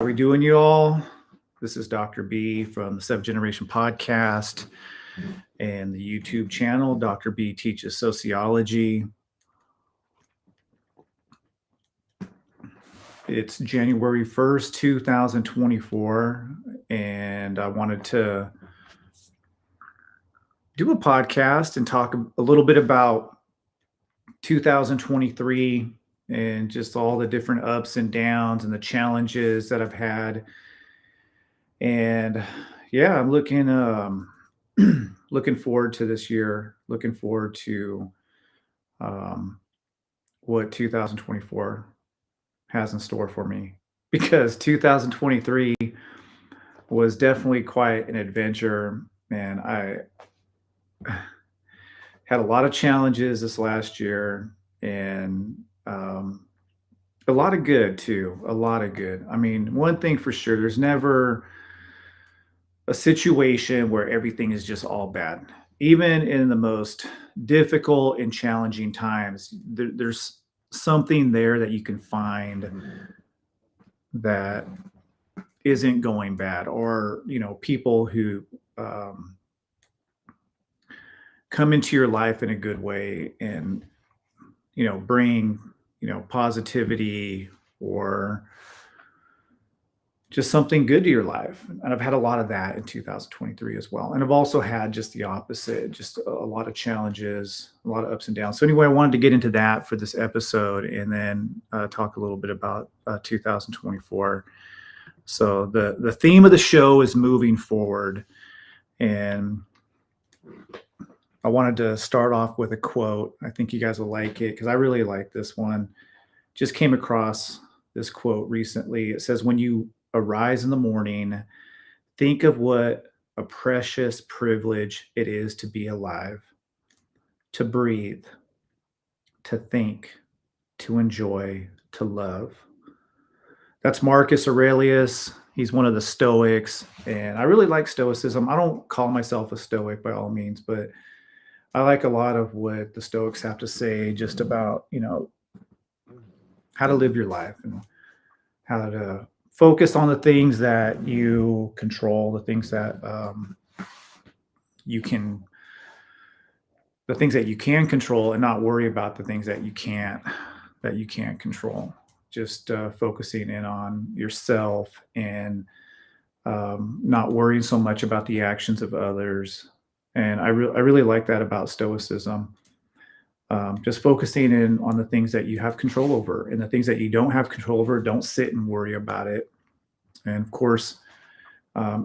How are we doing, you all? This is Dr. B from the Seventh Generation Podcast and the YouTube channel. Dr. B teaches sociology. It's January 1st, 2024, and I wanted to do a podcast and talk a little bit about 2023 and just all the different ups and downs and the challenges that I've had. And yeah, I'm looking forward to this year, looking forward to um, what 2024 has in store for me, because 2023 was definitely quite an adventure, and I had a lot of challenges this last year, and a lot of good too. A lot of good. I mean, one thing for sure, there's never a situation where everything is just all bad. Even in the most difficult and challenging times, there's something there that you can find that isn't going bad, or people who um, come into your life in a good way and bring positivity or just something good to your life. And I've had a lot of that in 2023 as well. And I've also had just the opposite, just a lot of challenges, a lot of ups and downs. So anyway, I wanted to get into that for this episode, and then talk a little bit about 2024. So the theme of the show is moving forward. And I wanted to start off with a quote. I think you guys will like it because I really like this one. Just came across this quote recently. It says, "When you arise in the morning, think of what a precious privilege it is to be alive, to breathe, to think, to enjoy, to love." That's Marcus Aurelius. He's one of the Stoics, and I really like Stoicism. I don't call myself a Stoic by all means, but I like a lot of what the Stoics have to say just about, how to live your life and how to focus on the things that you control, the things that you can, the things that you can control, and not worry about the things that you can't control. Just focusing in on yourself and not worrying so much about the actions of others. And I really like that about Stoicism. Just focusing in on the things that you have control over, and the things that you don't have control over, don't sit and worry about it. And of course,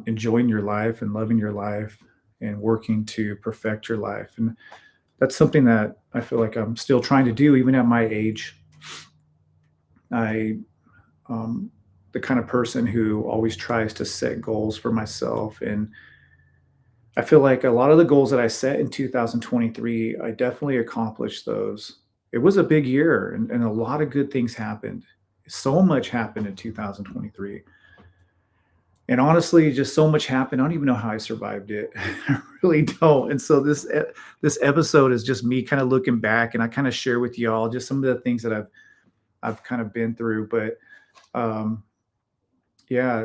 enjoying your life and loving your life and working to perfect your life. And that's something that I feel like I'm still trying to do, even at my age. I, the kind of person who always tries to set goals for myself. And I feel like a lot of the goals that I set in 2023, I definitely accomplished those. It was a big year, and a lot of good things happened. So much happened in 2023. And honestly, just so much happened. I don't even know how I survived it. I really don't. And so this episode is just me kind of looking back, and I kind of share with y'all just some of the things that I've kind of been through. But um, yeah,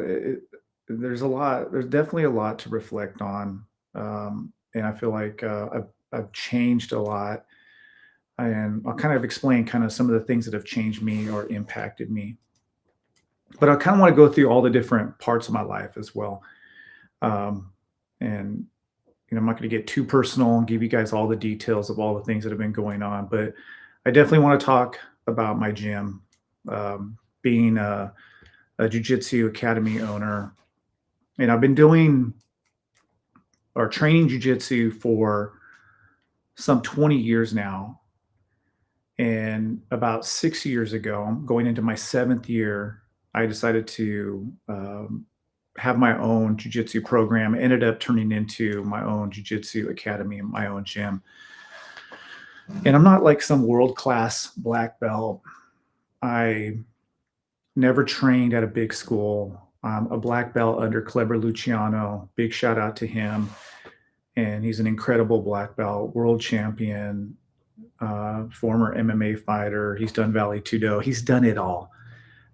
there's a lot. There's definitely a lot to reflect on, and I feel like I've changed a lot. And I'll kind of explain kind of some of the things that have changed me or impacted me. But I kind of want to go through all the different parts of my life as well. Um, and I'm not going to get too personal and give you guys all the details of all the things that have been going on, but I definitely want to talk about my gym, being a jiu-jitsu academy owner. And I've been doing or training jiu-jitsu for some 20 years now. And about 6 years ago, I'm going into my seventh year, I decided to have my own jiu-jitsu program. It ended up turning into my own jiu-jitsu academy and my own gym. And I'm not like some world-class black belt. I never trained at a big school. I'm a black belt under Kleber Luciano. Big shout out to him. And he's an incredible black belt, world champion, former MMA fighter. He's done Valley Tudo. He's done it all.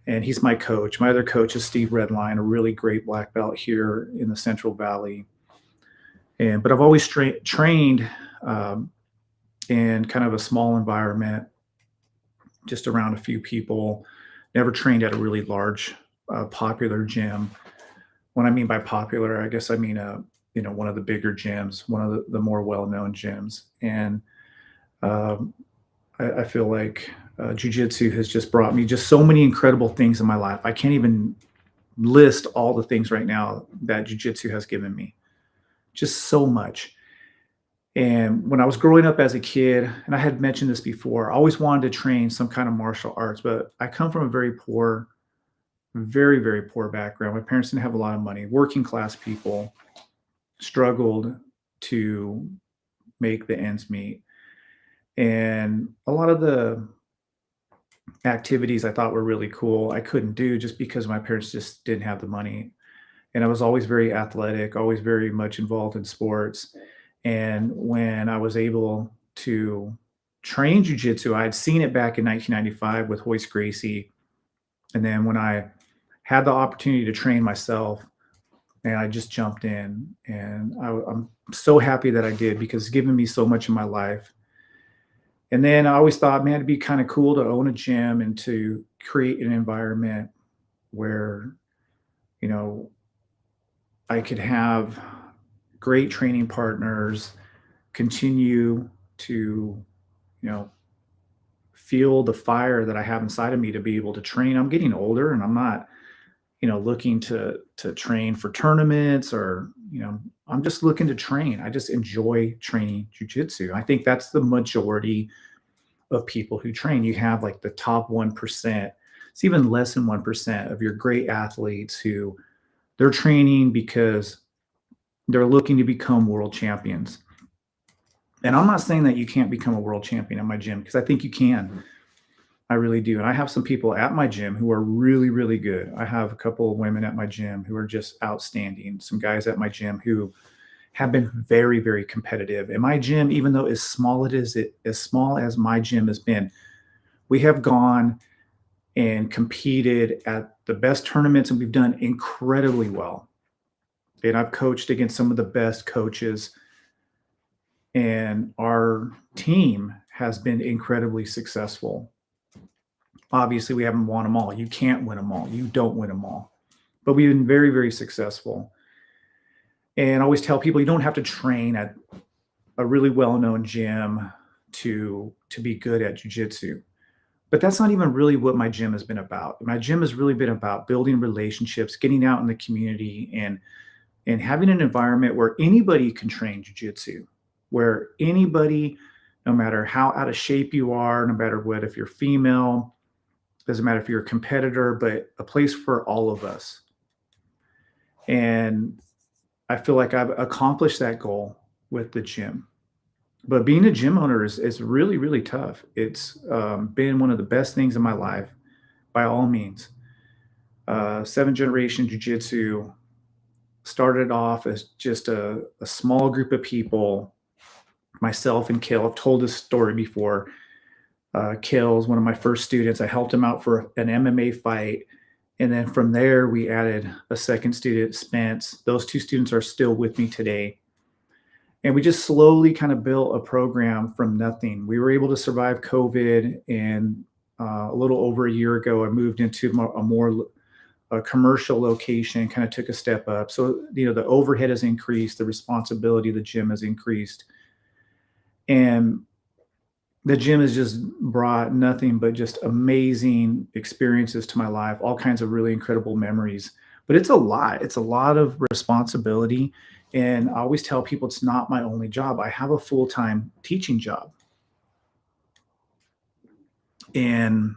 and he's my coach. My other coach is Steve Redline, a really great black belt here in the Central Valley. And but I've always trained um, in kind of a small environment, just around a few people. Never trained at a really large, popular gym. When I mean by popular, I guess I mean one of the bigger gyms, one of the more well-known gyms. And um, I feel like jujitsu has just brought me just so many incredible things in my life. I can't even list all the things right now that jujitsu has given me. Just so much. And when I was growing up as a kid, and I had mentioned this before, I always wanted to train some kind of martial arts, but I come from a very poor, very, very poor background. My parents didn't have a lot of money. Working class people struggled to make the ends meet. And a lot of the activities I thought were really cool, I couldn't do just because my parents just didn't have the money. And I was always very athletic, always very much involved in sports. And when I was able to train jujitsu, I had seen it back in 1995 with Hoist Gracie. And then when I had the opportunity to train myself, and I just jumped in, and I'm so happy that I did because it's given me so much in my life. And then I always thought, man, it'd be kind of cool to own a gym and to create an environment where, you know, I could have great training partners, continue to, you know, feel the fire that I have inside of me to be able to train. I'm getting older and I'm not, looking to train for tournaments or, I'm just looking to train. I just enjoy training jujitsu. I think that's the majority of people who train. You have like the top 1%. It's even less than 1% of your great athletes who they're training because they're looking to become world champions. And I'm not saying that you can't become a world champion at my gym because I think you can. I really do. And I have some people at my gym who are really, really good. I have a couple of women at my gym who are just outstanding. Some guys at my gym who have been very, very competitive. And my gym, even though as small as my gym has been, we have gone and competed at the best tournaments and we've done incredibly well. And I've coached against some of the best coaches, and our team has been incredibly successful. Obviously, we haven't won them all. You can't win them all. You don't win them all. But we've been very, very successful. And I always tell people you don't have to train at a really well-known gym to be good at jujitsu. But that's not even really what my gym has been about. My gym has really been about building relationships, getting out in the community, and having an environment where anybody can train jujitsu, where anybody, no matter how out of shape you are, no matter what, if you're female, doesn't matter if you're a competitor, but a place for all of us. And I feel like I've accomplished that goal with the gym. But being a gym owner is really, really tough. It's been one of the best things in my life, by all means. Seven generation jujitsu started off as just a small group of people, myself and Kale. I've told this story before. Kale's one of my first students. I helped him out for an MMA fight. And then from there, we added a second student, Spence. Those two students are still with me today. And we just slowly kind of built a program from nothing. We were able to survive COVID. And a little over a year ago, I moved into a more a commercial location, kind of took a step up. So, the overhead has increased, the responsibility of the gym has increased. And the gym has just brought nothing but just amazing experiences to my life, all kinds of really incredible memories. But it's a lot. It's a lot of responsibility. And I always tell people it's not my only job. I have a full time teaching job. And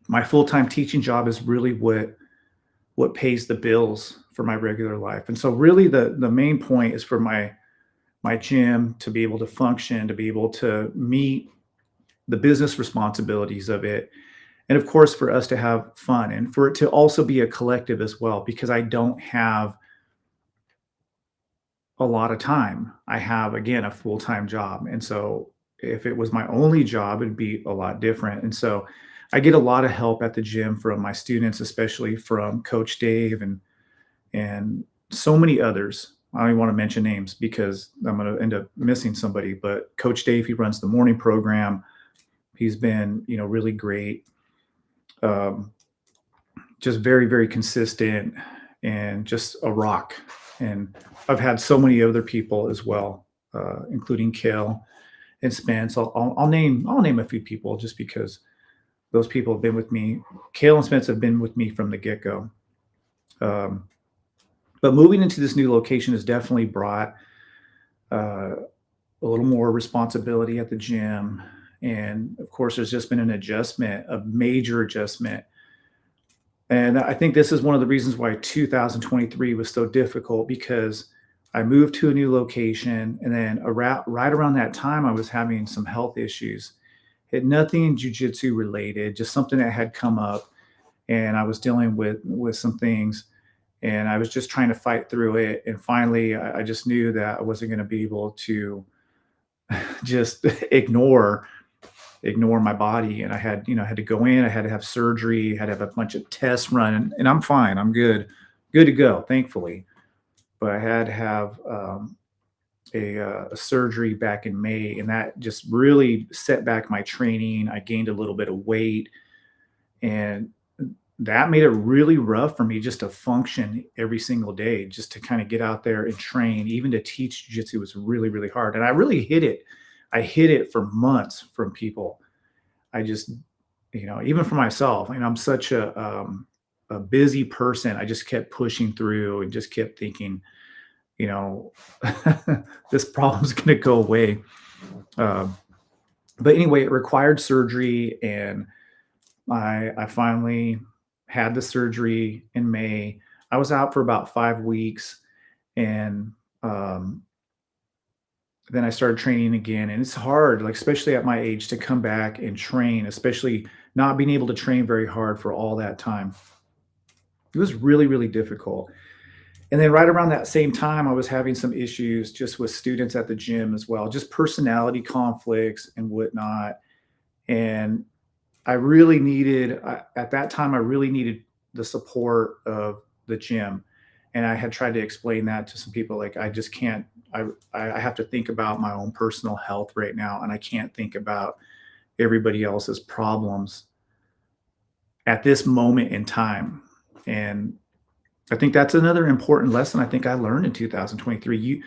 my full time teaching job is really what pays the bills for my regular life. And so really the main point is for my gym to be able to function, to be able to meet the business responsibilities of it. And of course, for us to have fun and for it to also be a collective as well, because I don't have a lot of time. I have, again, a full time job. And so if it was my only job, it'd be a lot different. And so I get a lot of help at the gym from my students, especially from Coach Dave and so many others. I don't even want to mention names because I'm going to end up missing somebody. But Coach Dave, he runs the morning program. He's been, really great. Um, just very, very consistent and just a rock. And I've had so many other people as well, including Kale and Spence. I'll name a few people just because those people have been with me. Kale and Spence have been with me from the get go. Um, but moving into this new location has definitely brought uh, a little more responsibility at the gym. And of course, there's just been an adjustment, a major adjustment. And I think this is one of the reasons why 2023 was so difficult because I moved to a new location. And then right around that time, I was having some health issues. Had nothing jujitsu related, just something that had come up. And I was dealing with some things and I was just trying to fight through it. And finally, I just knew that I wasn't going to be able to just ignore my body. And I had to go in, I had to have surgery, had to have a bunch of tests run, and I'm fine. I'm good to go, thankfully. But I had to have a surgery back in May, and that just really set back my training. I gained a little bit of weight, and that made it really rough for me just to function every single day, just to kind of get out there and train. Even to teach jiu-jitsu was really, really hard. And I really hid it. I hid it for months from people. I just, even for myself, I'm such a busy person. I just kept pushing through and just kept thinking, you know, this problem's going to go away. Um, but anyway, it required surgery, and I finally had the surgery in May. I was out for about 5 weeks, and um, then I started training again. And it's hard, like especially at my age, to come back and train, especially not being able to train very hard for all that time. It was really, really difficult. And then right around that same time, I was having some issues just with students at the gym as well, just personality conflicts and whatnot. And at that time, I really needed the support of the gym. And I had tried to explain that to some people, like, I just can't, I have to think about my own personal health right now. And I can't think about everybody else's problems at this moment in time. And I think that's another important lesson I think I learned in 2023.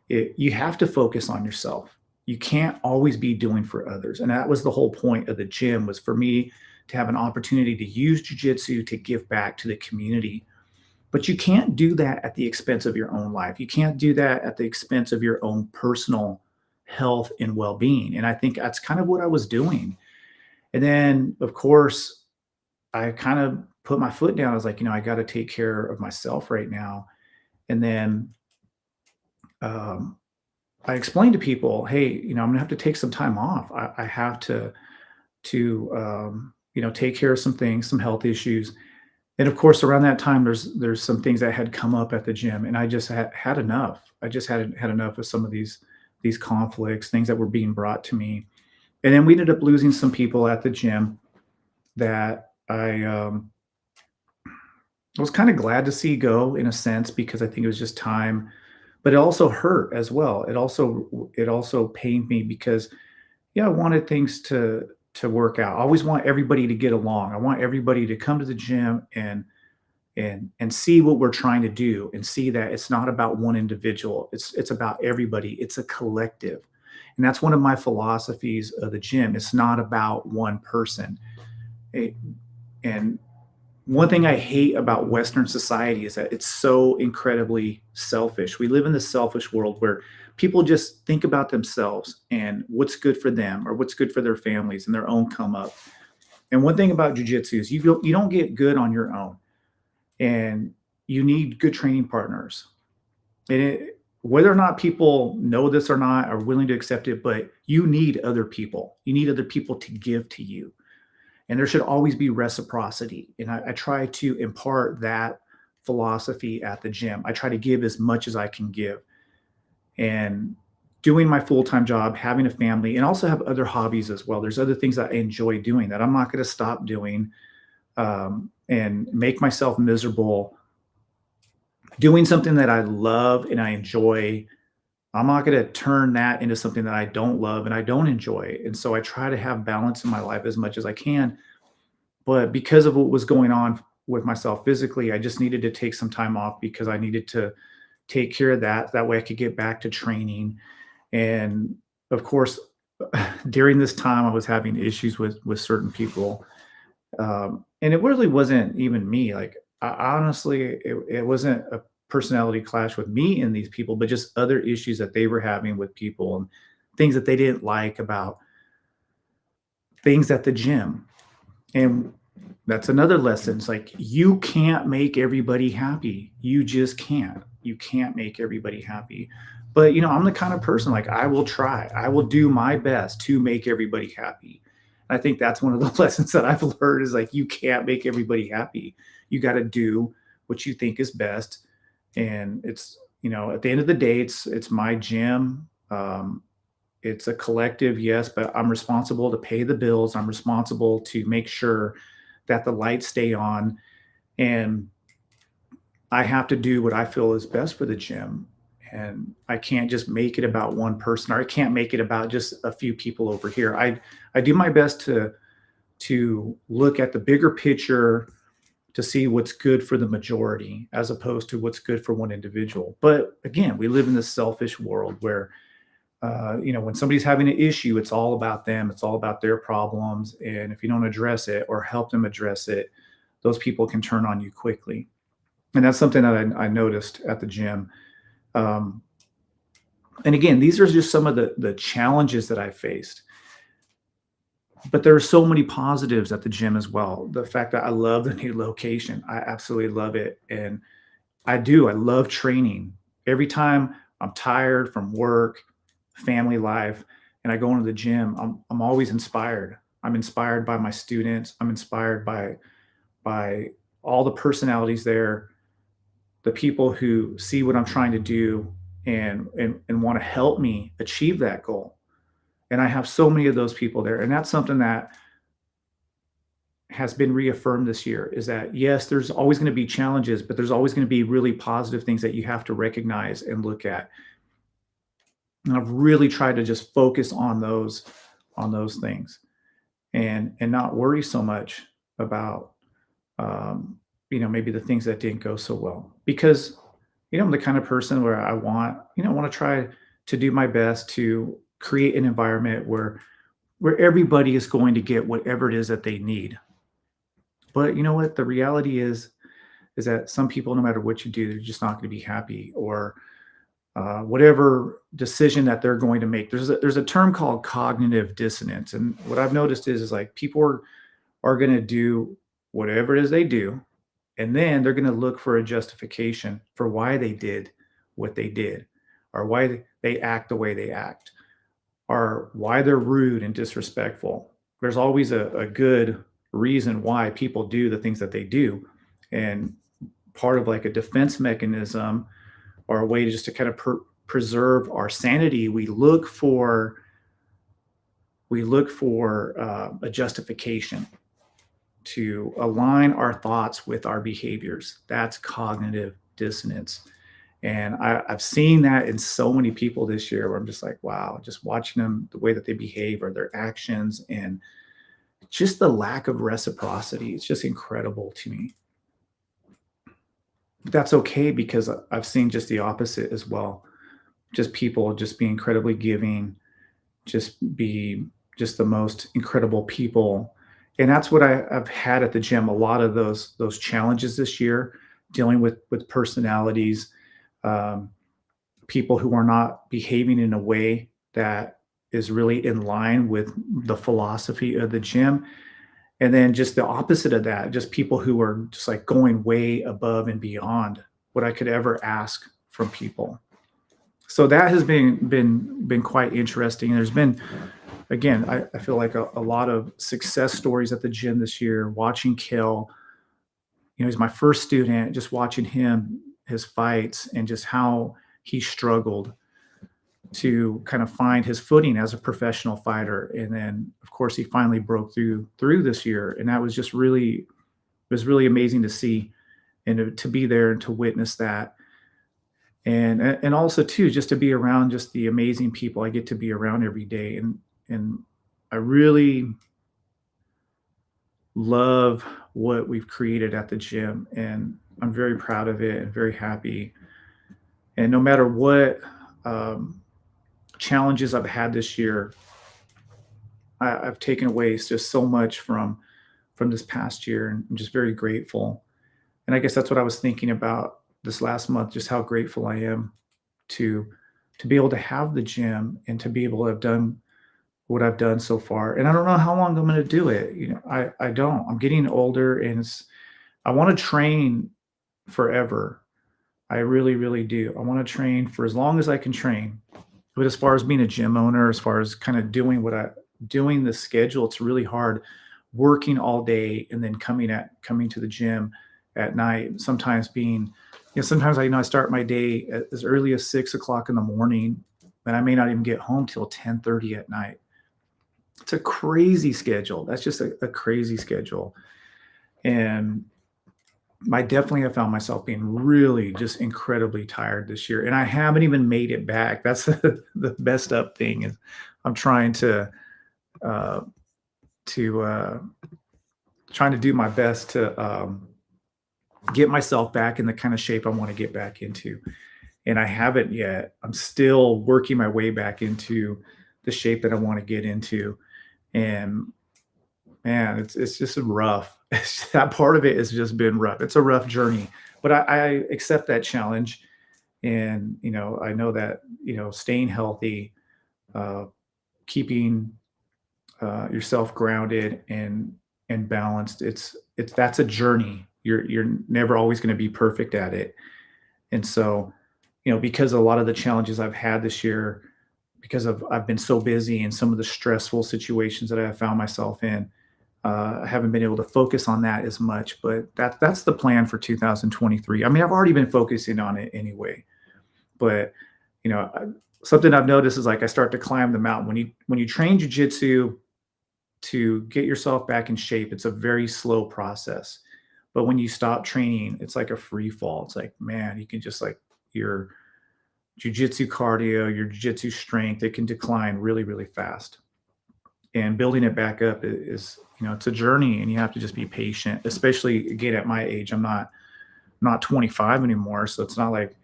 You have to focus on yourself. You can't always be doing for others. And that was the whole point of the gym, was for me to have an opportunity to use jujitsu to give back to the community. But you can't do that at the expense of your own life. You can't do that at the expense of your own personal health and well-being. And I think that's kind of what I was doing. And then, of course, I kind of put my foot down. I was like, I got to take care of myself right now. And then um, I explained to people, hey, I'm gonna have to take some time off. I have to take care of some things, some health issues. And of course, around that time, there's some things that had come up at the gym, and I just had enough. I just had enough of some of these conflicts, things that were being brought to me. And then we ended up losing some people at the gym that I was kind of glad to see go, in a sense, because I think it was just time, but it also hurt as well. It also pained me because, yeah, I wanted things to work out. I always want everybody to get along. I want everybody to come to the gym and see what we're trying to do, and see that it's not about one individual. It's about everybody. It's a collective. And that's one of my philosophies of the gym. It's not about one person. It- and one thing I hate about Western society is that it's so incredibly selfish. We live in this selfish world where people just think about themselves and what's good for them or what's good for their families and their own come up. And one thing about jujitsu is you don't get good on your own, and you need good training partners. Whether or not people know this or not, are willing to accept it, but you need other people. You need other people to give to you, and there should always be reciprocity. And I try to impart that philosophy at the gym. I try to give as much as I can give. And doing my full-time job, having a family, and also have other hobbies as well. There's other things that I enjoy doing that I'm not going to stop doing, and make myself miserable doing something that I love and I enjoy. I'm not going to turn that into something that I don't love and I don't enjoy. And so I try to have balance in my life as much as I can. But because of what was going on with myself physically, I just needed to take some time off because I needed to take care of that. That way I could get back to training. And of course, during this time, I was having issues with certain people, and it really wasn't even me. Like, honestly, it wasn't a personality clash with me and these people, but just other issues that they were having with people and things that they didn't like about things at the gym. And that's another lesson. It's like you can't make everybody happy. You just can't. You can't make everybody happy. But I'm the kind of person like I will try. I will do my best to make everybody happy. I think that's one of the lessons that I've learned is like you can't make everybody happy. You got to do what you think is best. And at the end of the day, it's my gym. It's a collective, yes, but I'm responsible to pay the bills. I'm responsible to make sure that the lights stay on, and I have to do what I feel is best for the gym. And I can't just make it about one person, or I can't make it about just a few people over here. I do my best to look at the bigger picture to see what's good for the majority as opposed to what's good for one individual. But again, we live in this selfish world where when somebody's having an issue, it's all about them. It's all about their problems. And if you don't address it or help them address it, those people can turn on you quickly. And that's something that I noticed at the gym. Um, and again, these are just some of the challenges that I faced. But there are so many positives at the gym as well. The fact that I love the new location, I absolutely love it. And I do. I love training. Every time I'm tired from work, family life, and I go into the gym, I'm always inspired. I'm inspired by my students. I'm inspired by all the personalities there, the people who see what I'm trying to do and want to help me achieve that goal. And I have so many of those people there. And that's something that has been reaffirmed this year is that yes, there's always going to be challenges, but there's always going to be really positive things that you have to recognize and look at. And I've really tried to just focus on those things and not worry so much about maybe the things that didn't go so well. Because I'm the kind of person where I want to try to do my best to create an environment where everybody is going to get whatever it is that they need. But you know what? The reality is that some people, no matter what you do, they're just not going to be happy, or whatever decision that they're going to make. There's a term called cognitive dissonance, and what I've noticed is like people are going to do whatever it is they do, and then they're going to look for a justification for why they did what they did, or why they act the way they act, or why they're rude and disrespectful. There's always a good reason why people do the things that they do, and part of like a defense mechanism or a way to just to kind of preserve our sanity, we look for a justification to align our thoughts with our behaviors. That's cognitive dissonance. And I've seen that in so many people this year where I'm just like, wow, just watching them, the way that they behave or their actions, and just the lack of reciprocity. It's just incredible to me. But that's okay because I've seen just the opposite as well. Just people just be incredibly giving, just be just the most incredible people. And that's what I've had at the gym. A lot of those challenges this year, dealing with personalities, um, people who are not behaving in a way that is really in line with the philosophy of the gym. And then just the opposite of that, just people who are just like going way above and beyond what I could ever ask from people. So that has been quite interesting. There's been, again, I feel like a lot of success stories at the gym this year. Watching Kale, he's my first student. Just watching him, his fights, and just how he struggled to kind of find his footing as a professional fighter. And then, of course, he finally broke through this year, and that was just really it was really amazing to see and to be there and to witness that. And also too, just to be around just the amazing people I get to be around every day. And I really love what we've created at the gym, and I'm very proud of it and very happy. And no matter what um, challenges I've had this year, I've taken away just so much from this past year, and I'm just very grateful. And I guess that's what I was thinking about this last month, just how grateful I am to to be able to have the gym and to be able to have done what I've done so far. And I don't know how long I'm going to do it. I don't. I'm getting older, and I want to train forever. I really, really do. I want to train for as long as I can train. But as far as being a gym owner, as far as kind of doing the schedule, it's really hard working all day and then coming to the gym at night. Sometimes sometimes I start my day as early as 6 o'clock in the morning, and I may not even get home till 10:30 at night. It's a crazy schedule. That's just a crazy schedule. And I definitely have found myself being really just incredibly tired this year, and I haven't even made it back. That's the best up thing is I'm uh, to trying to do my best to get myself back in the kind of shape I want to get back into, and I haven't yet. I'm still working my way back into the shape that I want to get into, and man, it's just rough. That part of it has just been rough. It's a rough journey, but I accept that challenge, and I know that staying healthy, uh, keeping yourself grounded and balanced. It's that's a journey. You're never always going to be perfect at it, and so because a lot of the challenges I've had this year, because I've been so busy and some of the stressful situations that I have found myself in, I haven't been able to focus on that as much, but that's the plan for 2023. I mean, I've already been focusing on it anyway, but you know, I, something I've noticed is like I start to climb the mountain when you train jujitsu to get yourself back in shape. It's a very slow process, but when you stop training, it's like a free fall. It's like man, you can just like your jujitsu cardio, your jujitsu strength, it can decline really, really fast, and building it back up is it's a journey, and you have to just be patient, especially again at my age. I'm not 25 anymore, so it's not like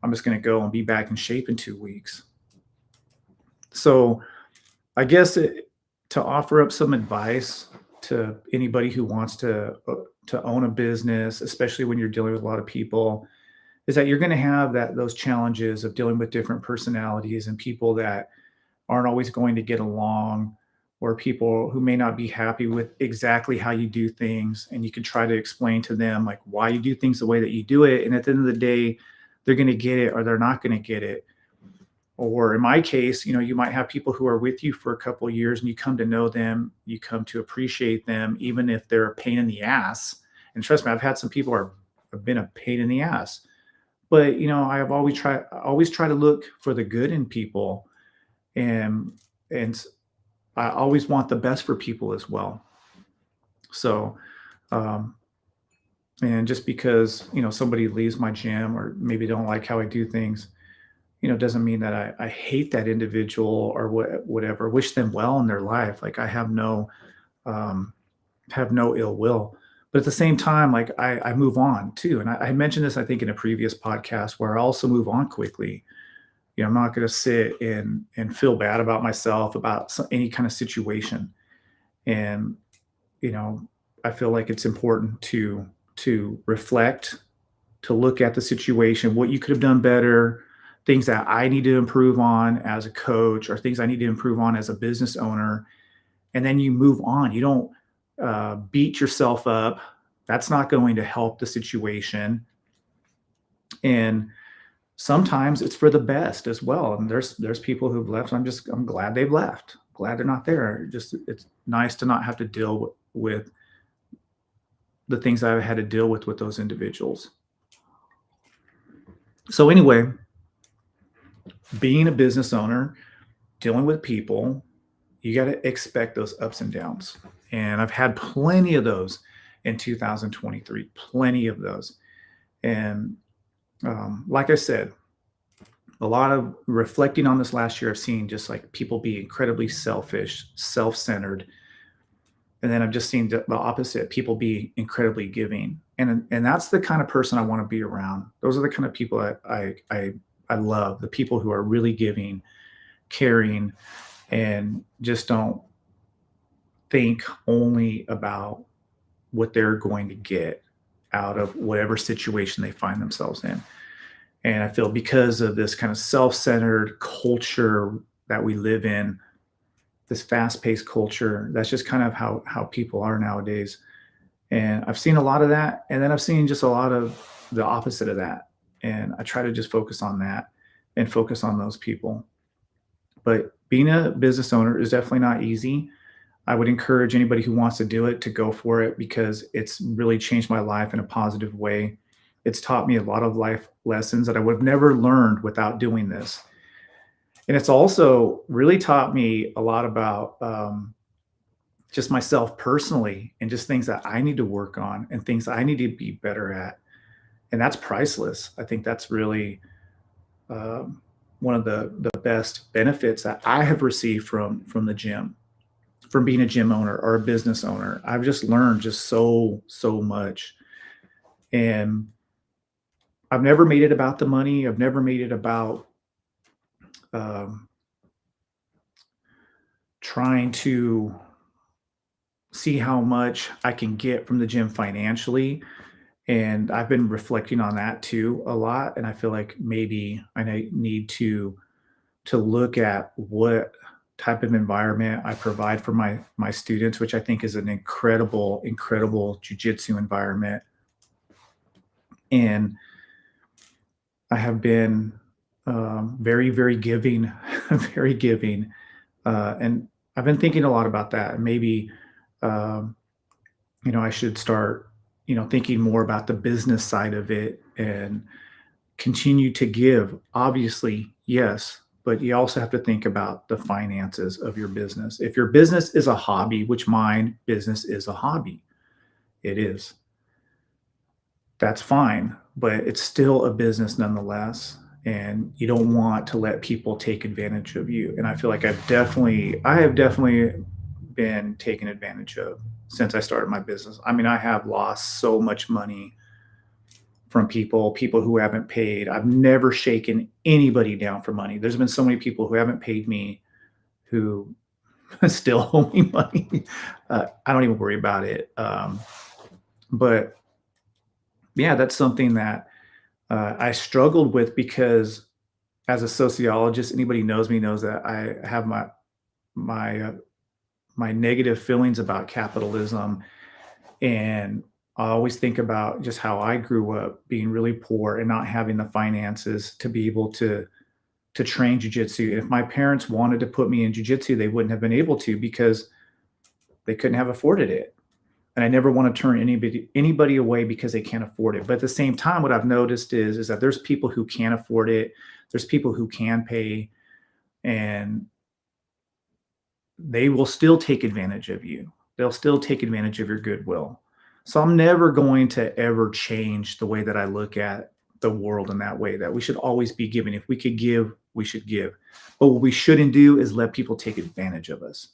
I'm just going to go and be back in shape in 2 weeks. So I guess to offer up some advice to anybody who wants to own a business, especially when you're dealing with a lot of people, is that you're going to have those challenges of dealing with different personalities and people that aren't always going to get along, or people who may not be happy with exactly how you do things, and you can try to explain to them like why you do things the way that you do it, and at the end of the day they're going to get it or they're not going to get it. Or in my case, you might have people who are with you for a couple of years, and you come to know them, you come to appreciate them even if they're a pain in the ass. And trust me, I've had some people who have been a pain in the ass, but I've always try to look for the good in people, and and I always want the best for people as well. So, um, and just because somebody leaves my gym or maybe don't like how I do things, doesn't mean that I hate that individual or whatever. Wish them well in their life. Like I um, have no ill will. But at the same time, like I move on too. And I mentioned this, I think, in a previous podcast where I also move on quickly. I'm not going to sit and feel bad about myself about any kind of situation. And you know, I feel like it's important to reflect, to look at the situation, what you could have done better, things that I need to improve on as a coach, or things I need to improve on as a business owner, and then you move on. You don't beat yourself up. That's not going to help the situation. And sometimes it's for the best as well. And there's people who've left. I'm glad they've left. Glad they're not there. Just it's nice to not have to deal with the things I've had to deal with those individuals. So anyway, being a business owner, dealing with people, you got to expect those ups and downs. And I've had plenty of those in 2023, plenty of those. And like I said, a lot of reflecting on this last year, I've seen just like people be incredibly selfish, self centered. And then I've just seen the opposite, people be incredibly giving. And that's the kind of person I want to be around. Those are the kind of people I love, the people who are really giving, caring, and just don't think only about what they're going to get out of whatever situation they find themselves in. And I feel because of this kind of self-centered culture that we live in, this fast-paced culture, that's just kind of how people are nowadays. And I've seen a lot of that, and then I've seen just a lot of the opposite of that. And I try to just focus on that and focus on those people. But being a business owner is definitely not easy. I would encourage anybody who wants to do it to go for it because it's really changed my life in a positive way. It's taught me a lot of life lessons that I would have never learned without doing this. And it's also really taught me a lot about just myself personally and just things that I need to work on and things I need to be better at. And that's priceless. I think that's really one of the best benefits that I have received from the gym, from being a gym owner or a business owner. I've just learned just so much. And I've never made it about the money. I've never made it about um, trying to see how much I can get from the gym financially. And I've been reflecting on that too a lot. And I feel like maybe need to look at what type of environment I provide for my students, which I think is an incredible jujitsu environment. And I have been very giving, very giving, and I've been thinking a lot about that. Maybe um, I should start thinking more about the business side of it and continue to give. Obviously, yes, but you also have to think about the finances of your business. If your business is a hobby, which mine business is a hobby, it is. That's fine, but it's still a business nonetheless, and you don't want to let people take advantage of you. And I feel like I have definitely been taken advantage of since I started my business. I mean, I have lost so much money from people who haven't paid. I've never shaken anybody down for money. There's been so many people who haven't paid me who still owe me money. I don't even worry about it. But yeah, that's something that I struggled with because as a sociologist, anybody knows me knows that I have my my negative feelings about capitalism, and I always think about just how I grew up being really poor and not having the finances to be able to train jujitsu. If my parents wanted to put me in jujitsu, they wouldn't have been able to because they couldn't have afforded it. And I never want to turn anybody away because they can't afford it. But at the same time, what I've noticed is that there's people who can't afford it. There's people who can pay, and they will still take advantage of you. They'll still take advantage of your goodwill. So I'm never going to ever change the way that I look at the world in that way, that we should always be giving. If we could give, we should give. But what we shouldn't do is let people take advantage of us.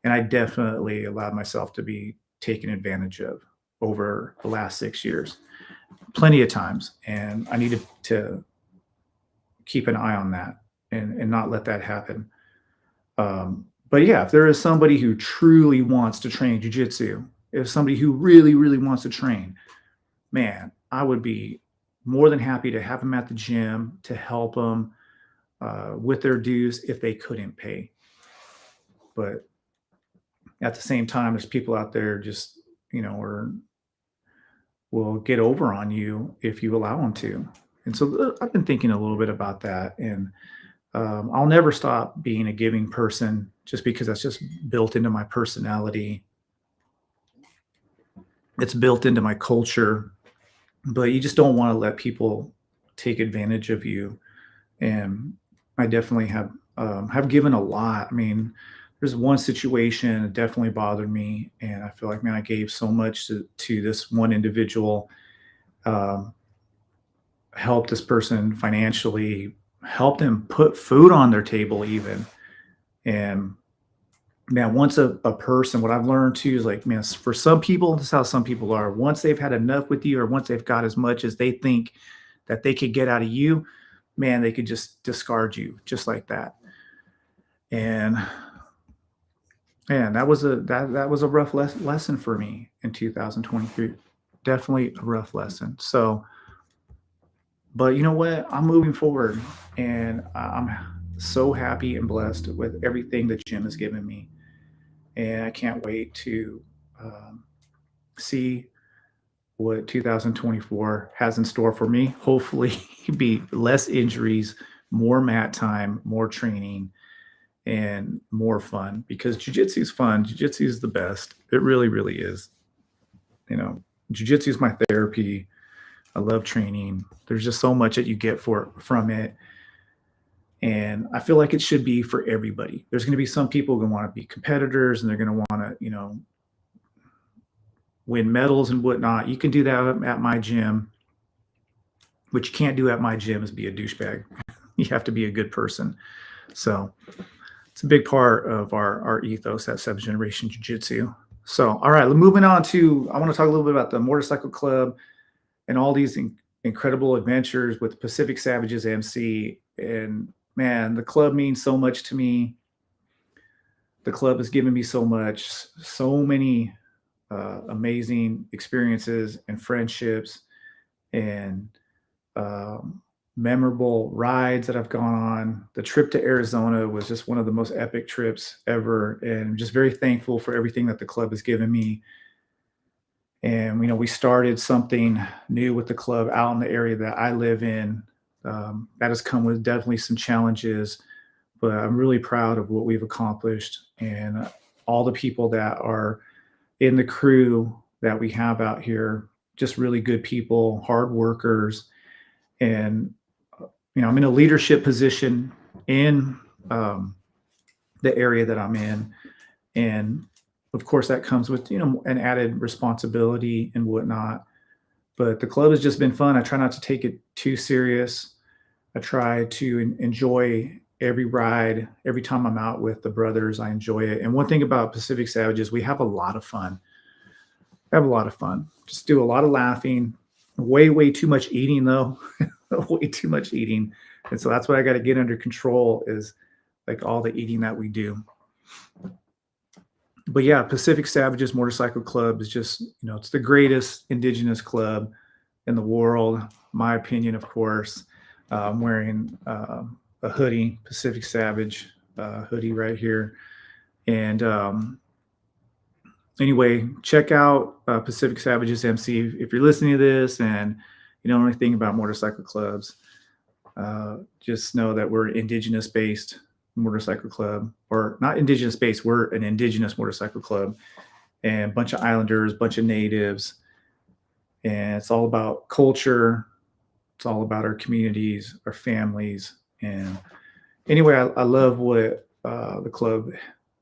And I definitely allowed myself to be taken advantage of over the last 6 years, plenty of times. And I needed to keep an eye on that and not let that happen. But yeah, if there is somebody who truly wants to train jujitsu, if somebody who really wants to train, man, I would be more than happy to have them at the gym to help them with their dues if they couldn't pay. But at the same time, there's people out there just, or will get over on you if you allow them to. And so I've been thinking a little bit about that. And I'll never stop being a giving person just because that's just built into my personality. It's built into my culture, but you just don't want to let people take advantage of you. And I definitely have given a lot. I mean, there's one situation that definitely bothered me, and I feel like, man, I gave so much to this one individual, um, helped this person financially, helped them put food on their table even. And man, once a person, what I've learned too is like, man, for some people, this is how some people are. Once they've had enough with you, or once they've got as much as they think that they could get out of you, man, they could just discard you just like that. And man, that was a rough lesson for me in 2023. Definitely a rough lesson. So, but you know what? I'm moving forward, and I'm so happy and blessed with everything that Jim has given me, and I can't wait to um, see what 2024 has in store for me. Hopefully, be less injuries, more mat time, more training, and more fun, because jujitsu is fun. Jujitsu is the best. It really, really is. You know, jujitsu is my therapy. I love training. There's just so much that you get from it, and I feel like it should be for everybody. There's going to be some people who want to be competitors, and they're going to want to, win medals and whatnot. You can do that at my gym. What you can't do at my gym is be a douchebag. You have to be a good person. So it's a big part of our ethos at Seventh Generation Jiu Jitsu. So, all right, moving on to, I want to talk a little bit about the Motorcycle Club and all these incredible adventures with Pacific Savages MC. And man, the club means so much to me. The club has given me so much, so many amazing experiences and friendships, and um, memorable rides that I've gone on. The trip to Arizona was just one of the most epic trips ever, and I'm just very thankful for everything that the club has given me. And we started something new with the club out in the area that I live in. That has come with definitely some challenges, but I'm really proud of what we've accomplished, and all the people that are in the crew that we have out here. Just really good people, hard workers, and I'm in a leadership position in um, the area that I'm in, and of course that comes with an added responsibility and whatnot. But the club has just been fun. I try not to take it too serious. I try to enjoy every ride. Every time I'm out with the brothers, I enjoy it. And one thing about Pacific Savages, we have a lot of fun. I have a lot of fun. Just do a lot of laughing. Way too much eating though. Way too much eating. And so that's what I got to get under control, is like all the eating that we do. But yeah, Pacific Savages Motorcycle Club is just, it's the greatest indigenous club in the world. My opinion, of course. I'm wearing a hoodie, Pacific Savage hoodie right here. And anyway, check out Pacific Savages MC if you're listening to this and you don't know anything about motorcycle clubs. Just know that we're indigenous based motorcycle club, or not indigenous based. We're an indigenous motorcycle club, and a bunch of islanders, bunch of natives, and it's all about culture. It's all about our communities, our families, and anyway, I love what the club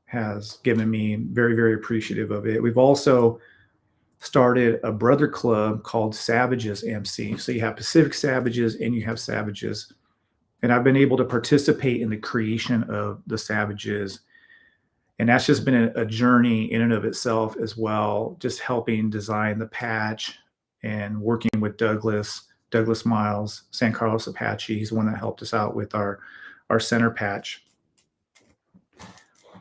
has given me. Very, very appreciative of it. We've also started a brother club called Savages MC. So you have Pacific Savages and you have Savages. And I've been able to participate in the creation of the Savages. And that's just been a journey in and of itself as well, just helping design the patch and working with Douglas Miles, San Carlos Apache. He's the one that helped us out with our center patch.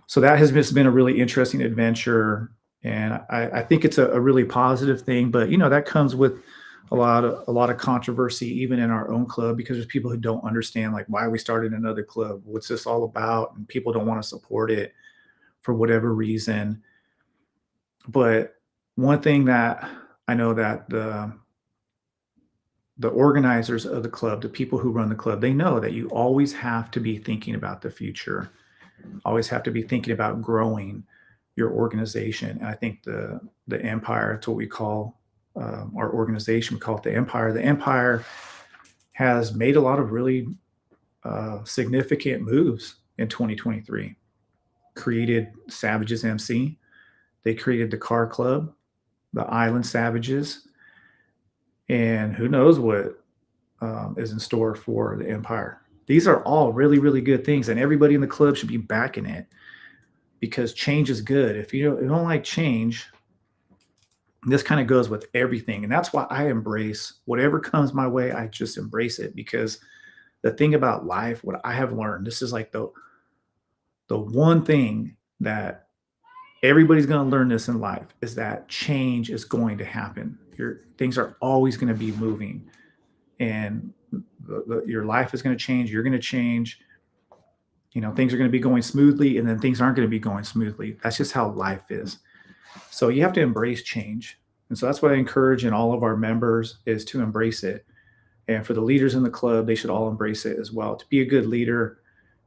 So that has just been a really interesting adventure, and I think it's a really positive thing. But that comes with a lot of controversy, even in our own club, because there's people who don't understand like why we started another club, what's this all about, and people don't want to support it for whatever reason. But one thing that I know, that the organizers of the club, the people who run the club, they know that you always have to be thinking about the future, always have to be thinking about growing your organization. And I think the empire, it's what we call our organization. We call it the empire. The empire has made a lot of really significant moves in 2023. Created Savages MC. They created the Car Club, the Island Savages, and who knows what is in store for the Empire. These are all really, really good things, and everybody in the club should be backing it because change is good. If you don't like change, this kind of goes with everything. And that's why I embrace whatever comes my way. I just embrace it because the thing about life, what I have learned, this is like the one thing that everybody's going to learn this in life is that change is going to happen. Your things are always going to be moving, and your life is going to change. You're going to change. Things are going to be going smoothly, and then things aren't going to be going smoothly. That's just how life is. So you have to embrace change. And so that's what I encourage in all of our members is to embrace it. And for the leaders in the club, they should all embrace it as well. To be a good leader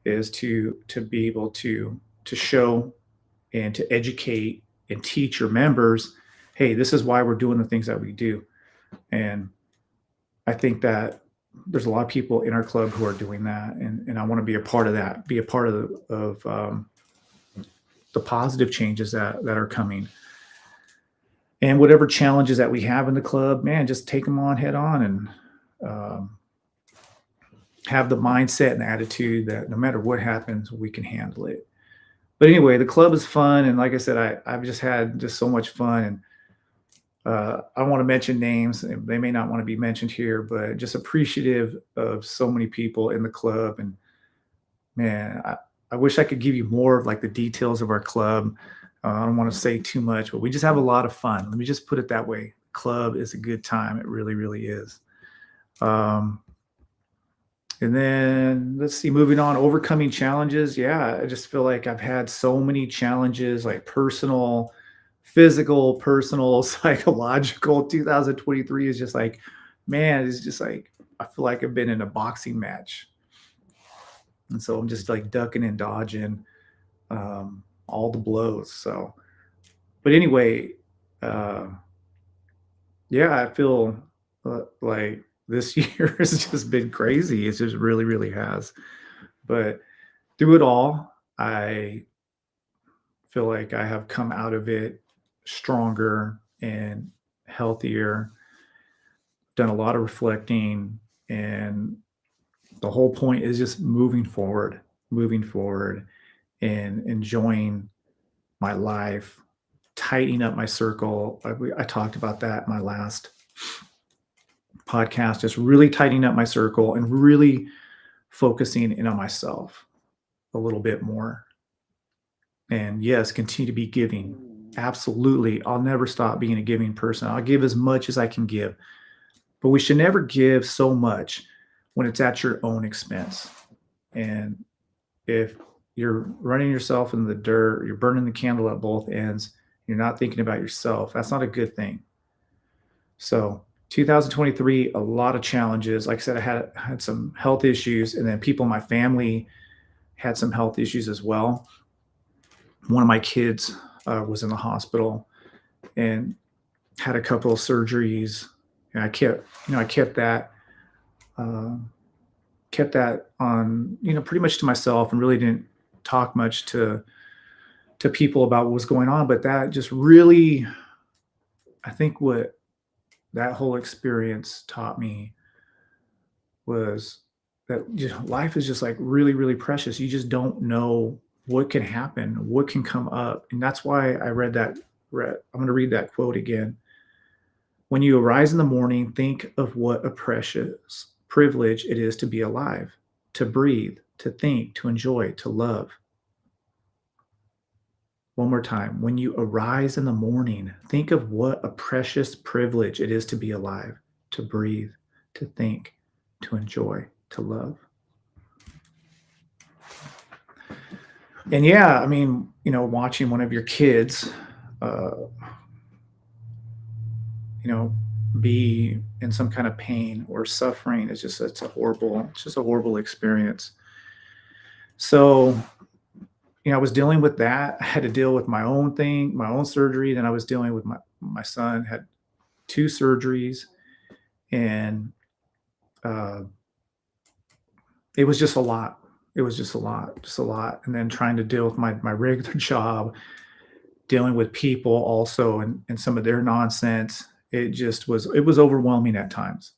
is to be able to show and to educate and teach your members, hey, this is why we're doing the things that we do. And I think that there's a lot of people in our club who are doing that, and I want to be a part of that, be a part of the positive changes that are coming. And whatever challenges that we have in the club, man, just take them on head on and um, have the mindset and attitude that no matter what happens, we can handle it. But anyway, the club is fun, and like I said, I've just had just so much fun, and I want to mention names. They may not want to be mentioned here, but just appreciative of so many people in the club. And man, I wish I could give you more of like the details of our club. I don't want to say too much, but we just have a lot of fun. Let me just put it that way. Club is a good time. It really, really is. Um, and then let's see, moving on, overcoming challenges. Yeah, I just feel like I've had so many challenges, like personal, physical, personal, psychological. 2023 is just like, man, it's just like, I feel like I've been in a boxing match. And so I'm just like ducking and dodging all the blows. So, but anyway, uh, yeah, I feel like this year has just been crazy. It's just really, really has. But through it all, I feel like I have come out of it stronger and healthier, done a lot of reflecting, and the whole point is just moving forward and enjoying my life, tightening up my circle. I talked about that in my last podcast, just really tightening up my circle and really focusing in on myself a little bit more. And yes, continue to be giving. Absolutely. I'll never stop being a giving person. I'll give as much as I can give, but we should never give so much when it's at your own expense. And if you're running yourself in the dirt, you're burning the candle at both ends, you're not thinking about yourself, that's not a good thing. So 2023, a lot of challenges. Like I said, I had some health issues, and then people in my family had some health issues as well. One of my kids was in the hospital and had a couple of surgeries, and I uh, kept that on, pretty much to myself, and really didn't talk much to people about what was going on. But that just really, I think what that whole experience taught me was that just life is just like really, really precious. You just don't know what can happen, what can come up. And that's why I read that. I'm going to read that quote again. When you arise in the morning, think of what a precious privilege it is to be alive, to breathe, to think, to enjoy, to love. One more time. When you arise in the morning, think of what a precious privilege it is to be alive, to breathe, to think, to enjoy, to love. And yeah, I mean, watching one of your kids, uh, you know, be in some kind of pain or suffering is just it's just a horrible experience. So, I was dealing with that. I had to deal with my own thing, my own surgery. Then I was dealing with my son had two surgeries, and uh, it was just a lot. It was just a lot. And then trying to deal with my regular job, dealing with people also and some of their nonsense. It was overwhelming at times.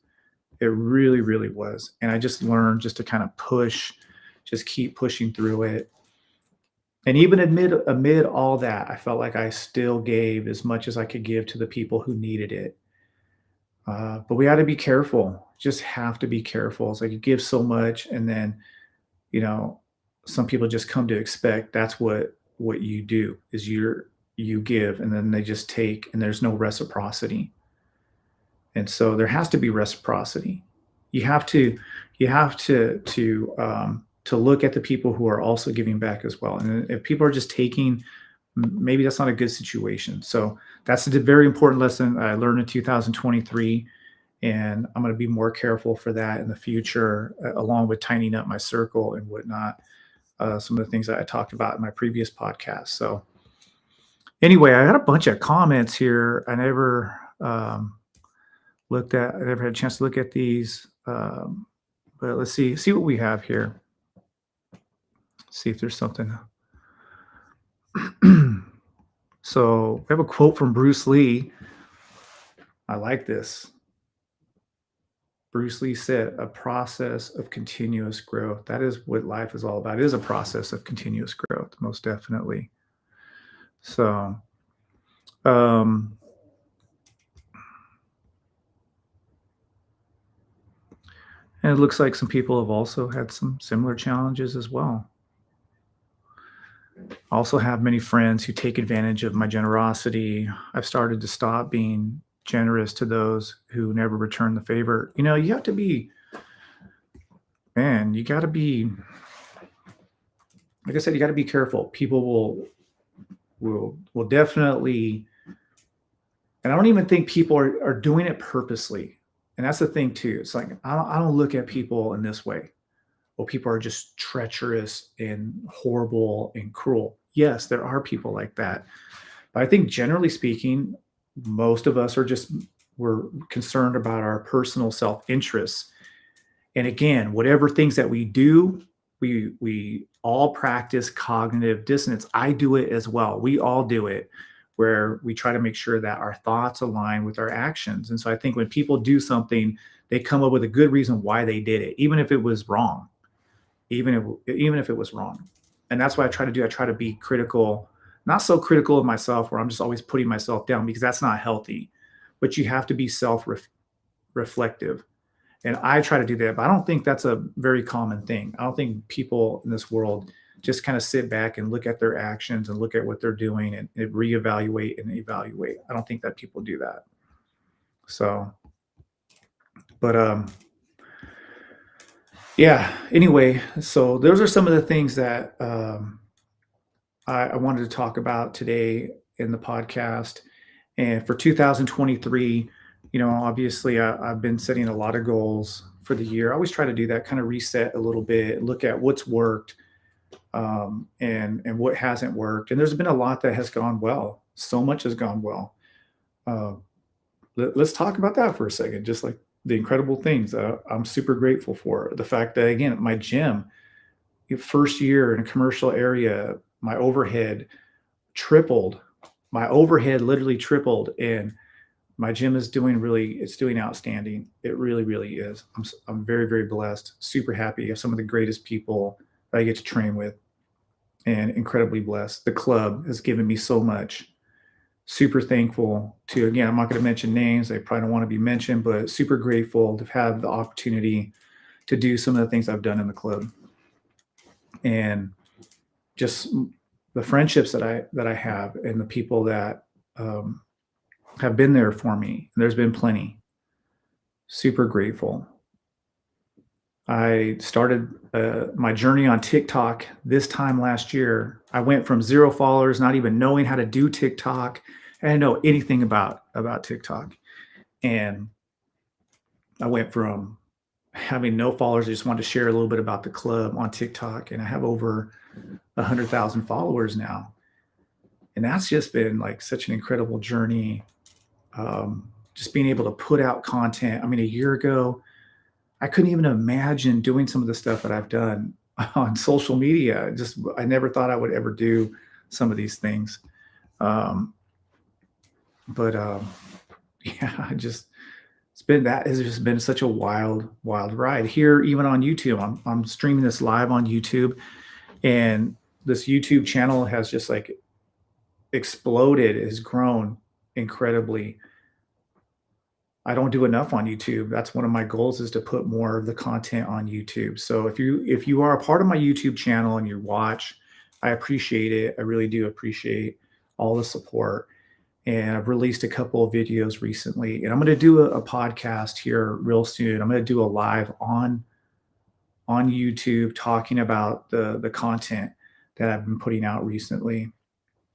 It really, really was. And I just learned just to kind of push, just keep pushing through it. And even amid all that, I felt like I still gave as much as I could give to the people who needed it. But we got to be careful. Just have to be careful. It's like you give so much, and then you know, some people just come to expect that's what you do is you give, and then they just take, and there's no reciprocity. And so there has to be reciprocity. You have to to look at the people who are also giving back as well. And if people are just taking, maybe that's not a good situation. So that's a very important lesson I learned in 2023, and I'm going to be more careful for that in the future, along with tightening up my circle and whatnot. Some of the things that I talked about in my previous podcast. So anyway, I got a bunch of comments here. I never I never had a chance to look at these. But let's see what we have here. See if there's something. So we have a quote from Bruce Lee. I like this. Bruce Lee said, "A process of continuous growth." That is what life is all about. It is a process of continuous growth, most definitely. So, um, and it looks like some people have also had some similar challenges as well. I also have many friends who take advantage of my generosity. I've started to stop being generous to those who never return the favor. You have to be, man, you got to be, like I said, you got to be careful. People will definitely, and I don't even think people are doing it purposely. And that's the thing too. It's like I don't look at people in this way. Well, people are just treacherous and horrible and cruel. Yes, there are people like that. But I think generally speaking, most of us we're concerned about our personal self-interests. And again, whatever things that we do, we all practice cognitive dissonance. I do it as well. We all do it, where we try to make sure that our thoughts align with our actions. And so I think when people do something, they come up with a good reason why they did it, even if it was wrong, even if it was wrong. And that's what I try to do. I try to be critical, not so critical of myself where I'm just always putting myself down, because that's not healthy. But you have to be reflective. And I try to do that, but I don't think that's a very common thing. I don't think people in this world just kind of sit back and look at their actions and look at what they're doing and reevaluate and evaluate. I don't think that people do that. So, but yeah. Anyway, so those are some of the things that I wanted to talk about today in the podcast. And for 2023, obviously I've been setting a lot of goals for the year. I always try to do that, kind of reset a little bit, look at what's worked, and what hasn't worked. And there's been a lot that has gone well. So much has gone well. Uh, let's talk about that for a second. Just like the incredible things that I'm super grateful for. The fact that, again, at my gym, first year in a commercial area, my overhead tripled. My overhead literally tripled, and my gym is it's doing outstanding. It really, really is. I'm very, very blessed, super happy. I have some of the greatest people that I get to train with, and incredibly blessed. The club has given me so much. Super thankful to, again, I'm not going to mention names. They probably don't want to be mentioned, but super grateful to have the opportunity to do some of the things I've done in the club. And just the friendships that I have, and the people that have been there for me. And there's been plenty. Super grateful. I started my journey on TikTok this time last year. I went from 0 followers, not even knowing how to do TikTok. I didn't know anything about TikTok. And I went from having no followers. I just wanted to share a little bit about the club on TikTok. And I have over 100,000 followers now. And that's just been like such an incredible journey. Just being able to put out content. I mean, a year ago, I couldn't even imagine doing some of the stuff that I've done on social media. Just I never thought I would ever do some of these things. Um, but yeah, I just it's been that has just been such a wild, wild ride here, even on YouTube. I'm streaming this live on YouTube, and this YouTube channel has just like exploded, has grown incredibly. I don't do enough on YouTube. That's one of my goals is to put more of the content on YouTube. So if you are a part of my YouTube channel and you watch, I appreciate it. I really do appreciate all the support. And I've released a couple of videos recently, and I'm going to do a podcast here real soon. I'm going to do a live on YouTube talking about the content that I've been putting out recently.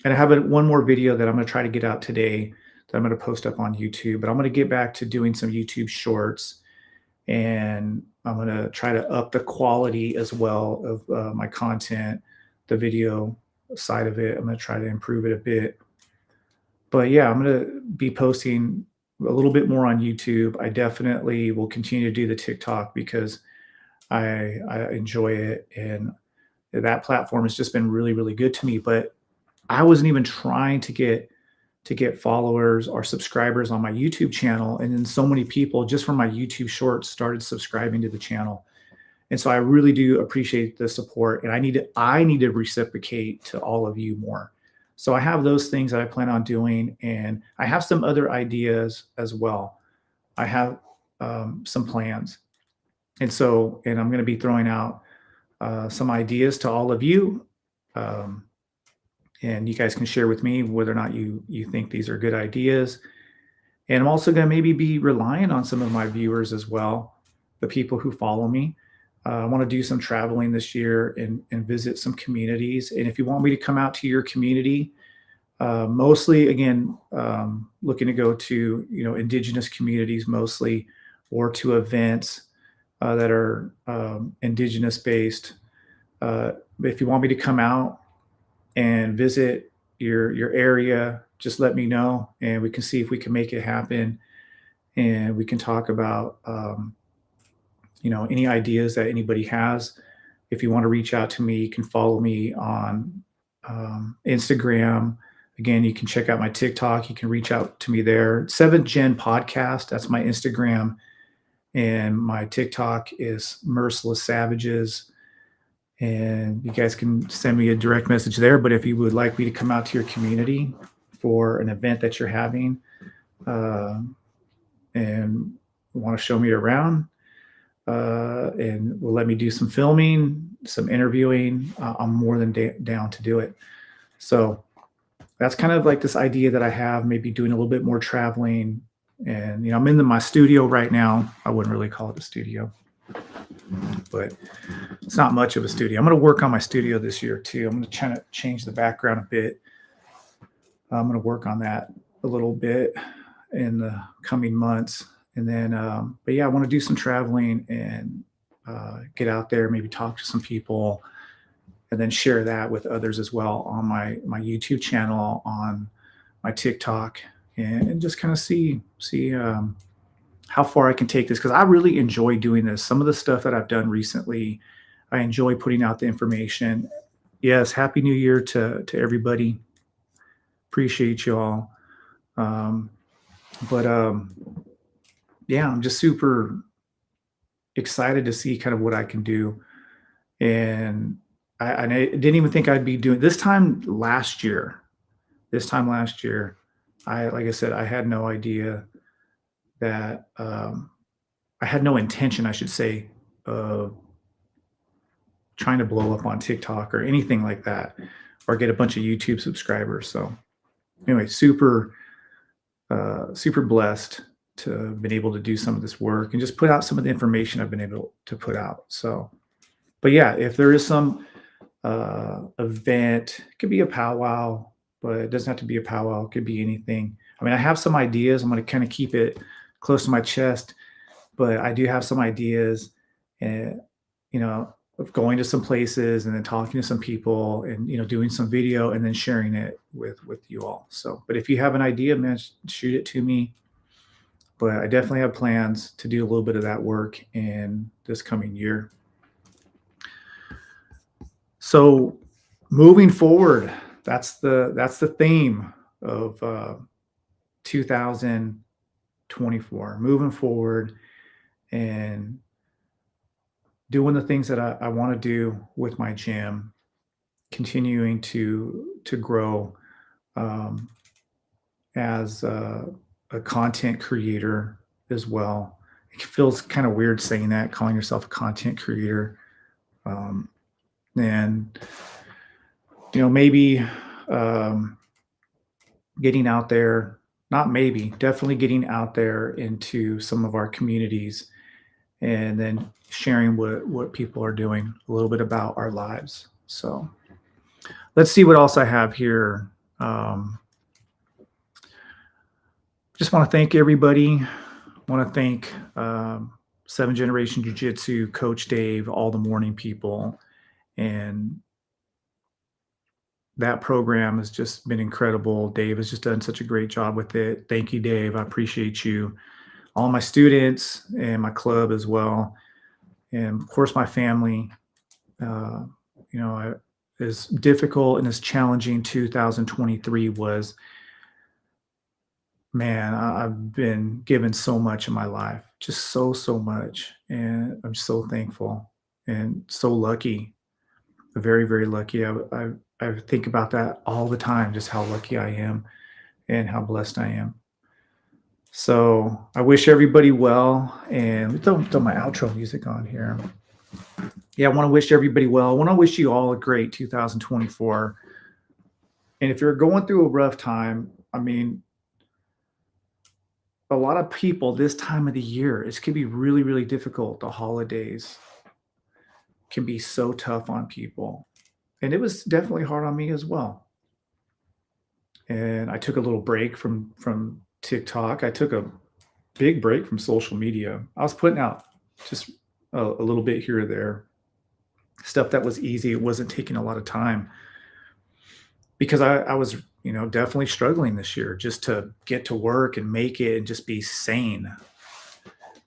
And I have one more video that I'm going to try to get out today that I'm going to post up on YouTube. But I'm going to get back to doing some YouTube shorts, and I'm going to try to up the quality as well of my content, the video side of it. I'm going to try to improve it a bit. But yeah, I'm going to be posting a little bit more on YouTube. I definitely will continue to do the TikTok because I enjoy it, and that platform has just been really, really good to me. But I wasn't even trying to get followers or subscribers on my YouTube channel, and then so many people just from my YouTube shorts started subscribing to the channel. And so I really do appreciate the support, and I need to reciprocate to all of you more. So I have those things that I plan on doing, and I have some other ideas as well. I have some plans, and I'm going to be throwing out some ideas to all of you. Um, and you guys can share with me whether or not you think these are good ideas. And I'm also going to maybe be relying on some of my viewers as well, the people who follow me. I want to do some traveling this year and visit some communities. And if you want me to come out to your community, mostly again, looking to go to indigenous communities mostly, or to events that are indigenous based. If you want me to come out and visit your area, just let me know, and we can see if we can make it happen. And we can talk about any ideas that anybody has. If you want to reach out to me, you can follow me on Instagram. Again, you can check out my TikTok. You can reach out to me there. Seventh Gen Podcast. That's my Instagram, and my TikTok is Merciless Savages. And you guys can send me a direct message there. But if you would like me to come out to your community for an event that you're having, uh, and want to show me around, and will let me do some filming, some interviewing, I'm more than down to do it. So that's kind of like this idea that I have, maybe doing a little bit more traveling. And I'm in my studio right now. I wouldn't really call it a studio, but it's not much of a studio. I'm going to work on my studio this year too. I'm going to try to change the background a bit. I'm going to work on that a little bit in the coming months. And then, but yeah, I want to do some traveling and get out there, maybe talk to some people, and then share that with others as well on my YouTube channel, on my TikTok, and just kind of see how far I can take this, because I really enjoy doing this. Some of the stuff that I've done recently, I enjoy putting out the information. Yes, Happy New Year to everybody. Appreciate you all. Um, but yeah, I'm just super excited to see kind of what I can do. And I didn't even think I'd be doing this time last year. This time last year, like I said, I had no idea that I had no intention, I should say, of trying to blow up on TikTok or anything like that, or get a bunch of YouTube subscribers. So anyway, super blessed to have been able to do some of this work and just put out some of the information I've been able to put out. So, but yeah, if there is some event, it could be a powwow, but it doesn't have to be a powwow. It could be anything. I mean, I have some ideas. I'm going to kind of keep it close to my chest, but I do have some ideas, and of going to some places and then talking to some people, and doing some video and then sharing it with you all. So, but if you have an idea, man, shoot it to me. but I definitely have plans to do a little bit of that work in this coming year. So moving forward, that's the theme of 2024. Moving forward and doing the things that I want to do with my gym, continuing to grow um, as a content creator as well. It feels kind of weird saying that, calling yourself a content creator. Um, and maybe um, getting out there, not maybe, definitely getting out there into some of our communities and then sharing what people are doing, a little bit about our lives. So let's see what else I have here. Um, just want to thank everybody. Want to thank Seven Generation Jiu Jitsu, Coach Dave, all the morning people. And that program has just been incredible. Dave has just done such a great job with it. Thank you, Dave. I appreciate you. All my students and my club as well. And of course, my family. Uh, as difficult and as challenging 2023 was, man, I've been given so much in my life, just so much. And I'm so thankful and so lucky, very, very lucky. I think about that all the time, just how lucky I am and how blessed I am. So I wish everybody well. And we throw my outro music on here. Yeah, I want to wish everybody well. I want to wish you all a great 2024. And if you're going through a rough time, I mean, a lot of people this time of the year, it can be really, really difficult. The holidays can be so tough on people. And it was definitely hard on me as well. And I took a little break from TikTok. I took a big break from social media. I was putting out just a little bit here or there, stuff that was easy. It wasn't taking a lot of time because I was, definitely struggling this year just to get to work and make it and just be sane.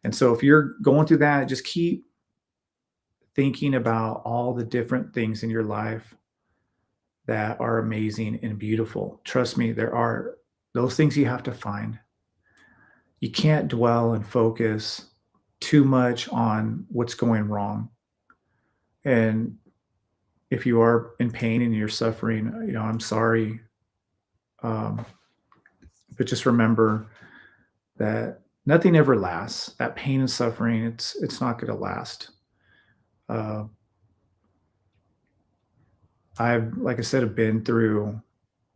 And so if you're going through that, just keep thinking about all the different things in your life that are amazing and beautiful. Trust me, there are those things you have to find. You can't dwell and focus too much on what's going wrong. And if you are in pain and you're suffering, I'm sorry. Um, but just remember that nothing ever lasts. That pain and suffering, it's not going to last. Uh, I've, like I said, have been through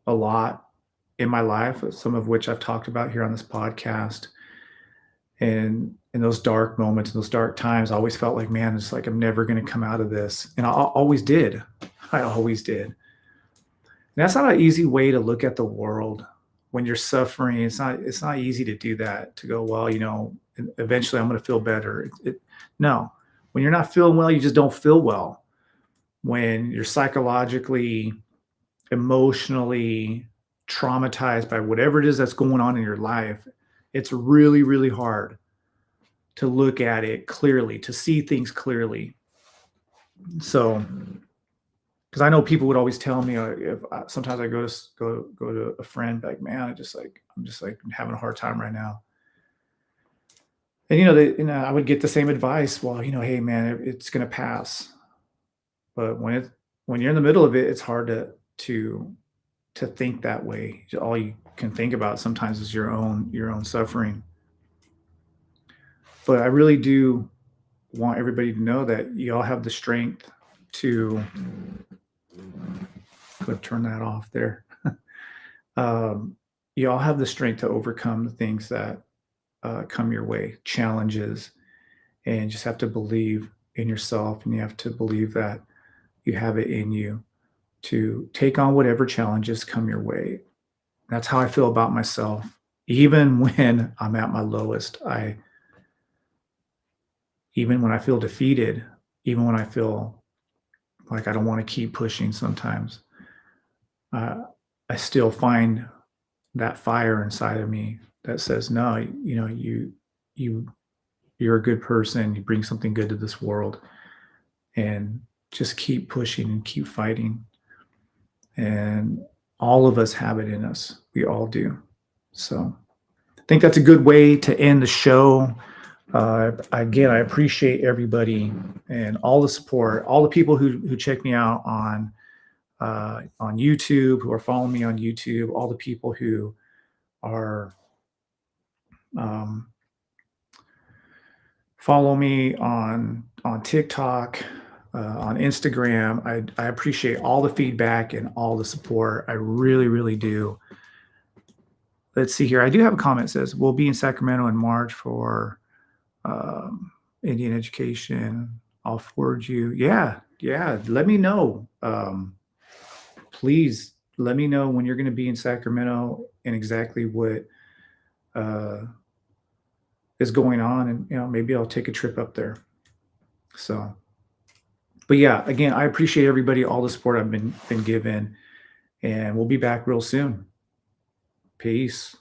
a lot in my life, some of which I've talked about here on this podcast. And in those dark moments, in those dark times, I always felt like, man, it's like I'm never going to come out of this. And I always did. I always did. And that's not an easy way to look at the world when you're suffering. It's not easy to do that, to go, well, eventually I'm going to feel better. No, when you're not feeling well, you just don't feel well. When you're psychologically, emotionally traumatized by whatever it is that's going on in your life, it's really, really hard to look at it clearly, to see things clearly. So, because I know people would always tell me, if sometimes I go to a friend, like, man, I'm just like having a hard time right now. And I would get the same advice. Well, hey, man, it's gonna pass. But when you're in the middle of it, it's hard to think that way. All you can think about sometimes is your own suffering. But I really do want everybody to know that you all have the strength to turn that off there. You all have the strength to overcome the things that come your way, challenges, and just have to believe in yourself, and you have to believe that you have it in you to take on whatever challenges come your way. That's how I feel about myself. Even when I'm at my lowest, even when I feel defeated, even when I feel like I don't want to keep pushing sometimes, uh, I still find that fire inside of me that says, no, you you're a good person. You bring something good to this world, and just keep pushing and keep fighting. And all of us have it in us. We all do. So I think that's a good way to end the show. Again, I appreciate everybody and all the support, all the people who check me out on YouTube, who are following me on YouTube, all the people who are um, follow me on TikTok, on Instagram. I appreciate all the feedback and all the support. I really, really do. Let's see here. I do have a comment that says we'll be in Sacramento in March for um, Indian education. I'll forward you. Yeah, yeah. Let me know. Please let me know when you're going to be in Sacramento and exactly what uh, is going on, and maybe I'll take a trip up there. So, but yeah, again, I appreciate everybody, all the support I've been given, and we'll be back real soon. Peace.